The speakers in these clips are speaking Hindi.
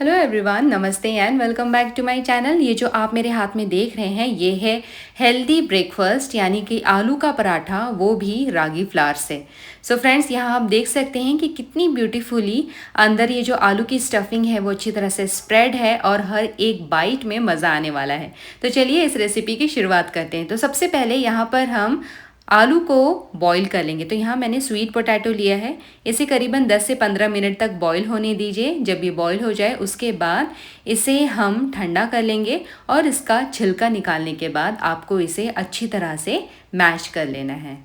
हेलो एवरीवन, नमस्ते and welcome back to my channel. ये जो आप मेरे हाथ में देख रहे हैं ये है हेल्दी ब्रेकफास्ट यानी कि आलू का पराठा, वो भी रागी फ्लावर से। सो फ्रेंड्स, यहाँ आप देख सकते हैं कि कितनी ब्यूटीफुली अंदर ये जो आलू की स्टफिंग है वो अच्छी तरह से स्प्रेड है और हर एक बाइट में मज़ा आने वाला है। तो चलिए इस रेसिपी की शुरुआत करते हैं। तो सबसे पहले यहाँ पर हम आलू को बॉईल कर लेंगे। तो यहाँ मैंने स्वीट पोटैटो लिया है, इसे करीबन 10 से 15 मिनट तक बॉईल होने दीजिए। जब ये बॉईल हो जाए उसके बाद इसे हम ठंडा कर लेंगे और इसका छिलका निकालने के बाद आपको इसे अच्छी तरह से मैश कर लेना है।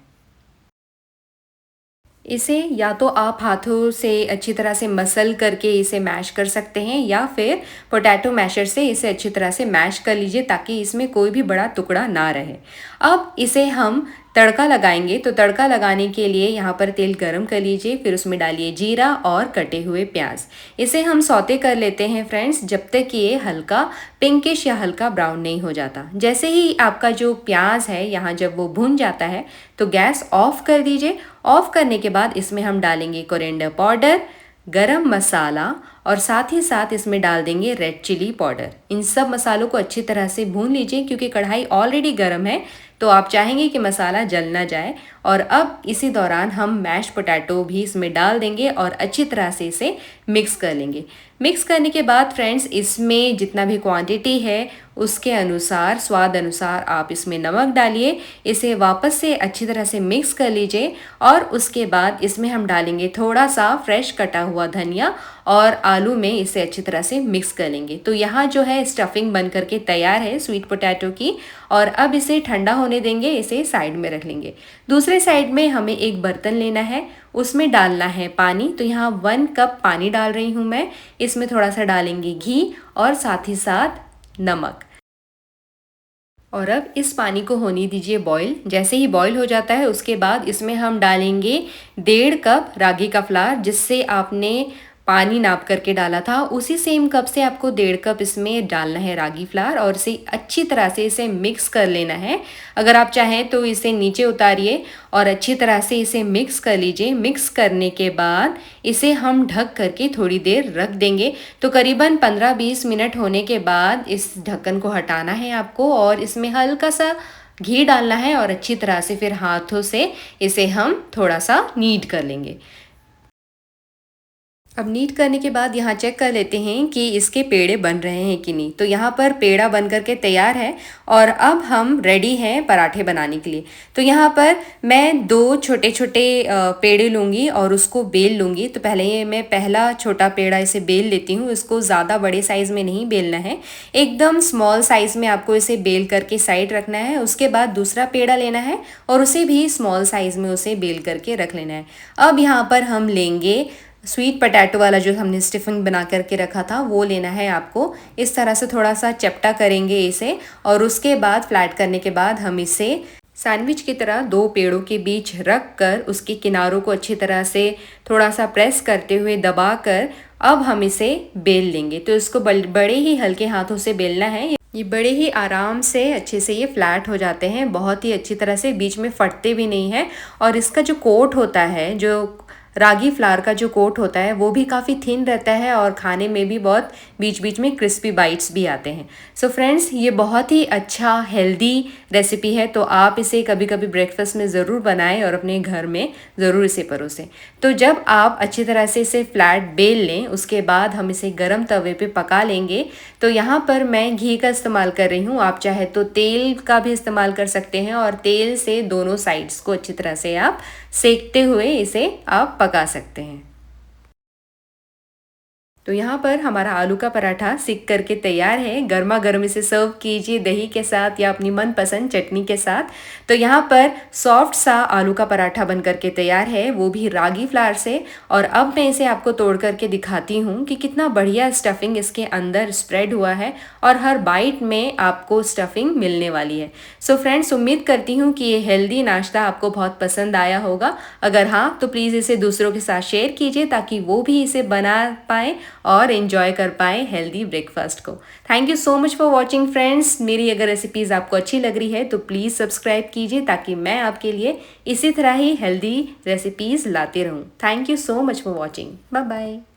इसे या तो आप हाथों से अच्छी तरह से मसल करके इसे मैश कर सकते हैं या फिर पोटैटो मैशर से इसे अच्छी तरह से मैश कर लीजिए ताकि इसमें कोई भी बड़ा टुकड़ा ना रहे। अब इसे हम तड़का लगाएंगे। तो तड़का लगाने के लिए यहाँ पर तेल गरम कर लीजिए, फिर उसमें डालिए जीरा और कटे हुए प्याज। इसे हम सौते कर लेते हैं फ्रेंड्स, जब तक ये हल्का पिंकिश या हल्का ब्राउन नहीं हो जाता। जैसे ही आपका जो प्याज है यहाँ जब वो भुन जाता है तो गैस ऑफ कर दीजिए। ऑफ करने के बाद इसमें हम डालेंगे कोरिएंडर पाउडर, गरम मसाला और साथ ही साथ इसमें डाल देंगे रेड चिली पाउडर। इन सब मसालों को अच्छी तरह से भून लीजिए क्योंकि कढ़ाई ऑलरेडी गर्म है, तो आप चाहेंगे कि मसाला जल ना जाए। और अब इसी दौरान हम मैश पोटैटो भी इसमें डाल देंगे और अच्छी तरह से इसे मिक्स कर लेंगे। मिक्स करने के बाद फ्रेंड्स, इसमें जितना भी क्वांटिटी है उसके अनुसार, स्वाद अनुसार आप इसमें नमक डालिए। इसे वापस से अच्छी तरह से मिक्स कर लीजिए और उसके बाद इसमें हम डालेंगे थोड़ा सा फ्रेश कटा हुआ धनिया और आलू में इसे अच्छी तरह से मिक्स कर लेंगे। तो यहाँ जो है स्टफिंग बन करके तैयार है स्वीट पोटैटो की। और अब इसे ठंडा होने देंगे, इसे साइड में रख लेंगे। दूसरे साइड में हमें एक बर्तन लेना है, उसमें डालना है पानी। तो यहाँ 1 कप पानी डाल रही हूँ मैं। इसमें थोड़ा सा डालेंगे घी और साथ ही साथ नमक। और अब इस पानी को होने दीजिए बॉईल। जैसे ही बॉईल हो जाता है उसके बाद इसमें हम डालेंगे 1.5 कप रागी का फ्लावर। जिससे आपने पानी नाप करके डाला था उसी सेम कप से आपको 1.5 कप इसमें डालना है रागी फ्लावर और इसे अच्छी तरह से इसे मिक्स कर लेना है। अगर आप चाहें तो इसे नीचे उतारिए और अच्छी तरह से इसे मिक्स कर लीजिए। मिक्स करने के बाद इसे हम ढक करके थोड़ी देर रख देंगे। तो करीबन 15-20 मिनट होने के बाद इस ढक्कन को हटाना है आपको और इसमें हल्का सा घी डालना है और अच्छी तरह से फिर हाथों से इसे हम थोड़ा सा नीड कर लेंगे। अब नीट करने के बाद यहाँ चेक कर लेते हैं कि इसके पेड़े बन रहे हैं कि नहीं। तो यहाँ पर पेड़ा बन करके तैयार है और अब हम रेडी हैं पराठे बनाने के लिए। तो यहाँ पर मैं 2 छोटे छोटे पेड़े लूँगी और उसको बेल लूँगी। तो पहले ये मैं पहला छोटा पेड़ा इसे बेल लेती हूँ। इसको ज़्यादा बड़े साइज़ में नहीं बेलना है, एकदम स्मॉल साइज़ में आपको इसे बेल करके साइड रखना है। उसके बाद दूसरा पेड़ा लेना है और उसे भी स्मॉल साइज़ में उसे बेल करके रख लेना है। अब यहाँ पर हम लेंगे स्वीट पोटैटो वाला जो हमने स्टफिंग बना करके रखा था वो लेना है आपको। इस तरह से थोड़ा सा चपटा करेंगे इसे और उसके बाद फ्लैट करने के बाद हम इसे सैंडविच की तरह 2 पेड़ों के बीच रख कर उसके किनारों को अच्छी तरह से थोड़ा सा प्रेस करते हुए दबा कर अब हम इसे बेल लेंगे। तो इसको बड़े ही हल्के हाथों से बेलना है। ये बड़े ही आराम से अच्छे से ये फ्लैट हो जाते हैं, बहुत ही अच्छी तरह से, बीच में फटते भी नहीं है। और इसका जो कोट होता है, जो रागी फ्लावर का जो कोट होता है वो भी काफ़ी थिन रहता है और खाने में भी बहुत बीच बीच में क्रिस्पी बाइट्स भी आते हैं। सो फ्रेंड्स, ये बहुत ही अच्छा हेल्दी रेसिपी है। तो आप इसे कभी कभी ब्रेकफास्ट में ज़रूर बनाएं और अपने घर में ज़रूर इसे परोसें। तो जब आप अच्छी तरह से इसे फ्लैट बेल लें उसके बाद हम इसे गरम तवे पे पका लेंगे। तो यहाँ पर मैं घी का इस्तेमाल कर रही हूँ, आप चाहे तो तेल का भी इस्तेमाल कर सकते हैं और तेल से दोनों साइड्स को अच्छी तरह से आप सेकते हुए इसे आप पका सकते हैं। तो यहाँ पर हमारा आलू का पराठा सिक करके तैयार है। गर्मा गर्म इसे सर्व कीजिए दही के साथ या अपनी मनपसंद चटनी के साथ। तो यहाँ पर सॉफ्ट सा आलू का पराठा बन करके तैयार है, वो भी रागी फ्लावर से। और अब मैं इसे आपको तोड़ करके दिखाती हूँ कि कितना बढ़िया स्टफिंग इसके अंदर स्प्रेड हुआ है और हर बाइट में आपको स्टफिंग मिलने वाली है। सो फ्रेंड्स, उम्मीद करती हूँ कि ये हेल्दी नाश्ता आपको बहुत पसंद आया होगा। अगर हाँ तो प्लीज़ इसे दूसरों के साथ शेयर कीजिए ताकि वो भी इसे बना पाए और एंजॉय कर पाए हेल्दी ब्रेकफास्ट को। Thank you so much for watching friends. मेरी अगर रेसिपीज़ आपको अच्छी लग रही है तो प्लीज़ सब्सक्राइब कीजिए ताकि मैं आपके लिए इसी तरह ही हेल्दी रेसिपीज़ लाती रहूँ। Thank you so much for watching. Bye bye.